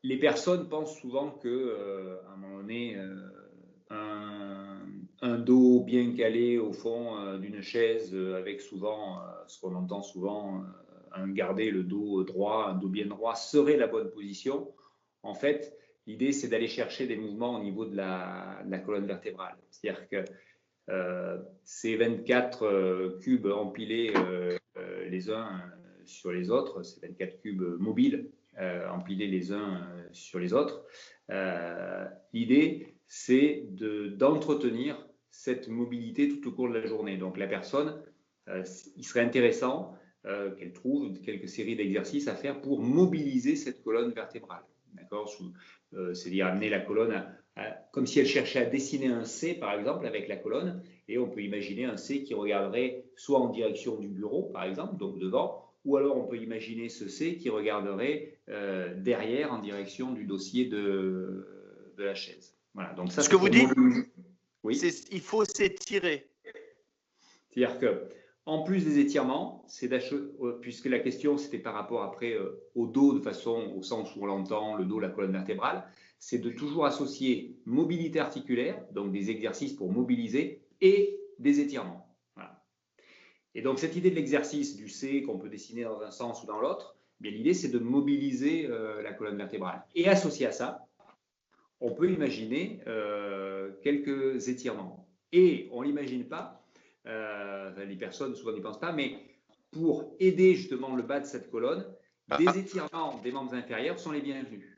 Les personnes pensent souvent que, à un moment donné, un dos bien calé au fond d'une chaise, avec souvent ce qu'on entend souvent, un garder le dos droit, un dos bien droit, serait la bonne position. En fait, l'idée, c'est d'aller chercher des mouvements au niveau de la colonne vertébrale. C'est-à-dire que ces 24 cubes empilés les uns sur les autres, ces 24 cubes mobiles empilés les uns sur les autres, l'idée, c'est d'entretenir cette mobilité tout au cours de la journée. Donc la personne, il serait intéressant qu'elle trouve quelques séries d'exercices à faire pour mobiliser cette colonne vertébrale. D'accord, c'est-à-dire amener la colonne comme si elle cherchait à dessiner un C, par exemple, avec la colonne, et on peut imaginer un C qui regarderait soit en direction du bureau, par exemple, donc devant, ou alors on peut imaginer ce C qui regarderait derrière en direction du dossier de la chaise. Voilà, donc ça Ce que c'est vous pour dites, mobiliser. Oui. c'est il faut s'étirer. C'est-à-dire que, en plus des étirements, puisque la question c'était par rapport après au dos de façon au sens où on l'entend, le dos, la colonne vertébrale, c'est de toujours associer mobilité articulaire, donc des exercices pour mobiliser, et des étirements. Voilà. Et donc cette idée de l'exercice du C qu'on peut dessiner dans un sens ou dans l'autre, bien l'idée c'est de mobiliser la colonne vertébrale. Et associé à ça, on peut imaginer quelques étirements. Et on ne l'imagine pas, les personnes souvent n'y pensent pas, mais pour aider justement le bas de cette colonne, des étirements des membres inférieurs sont les bienvenus.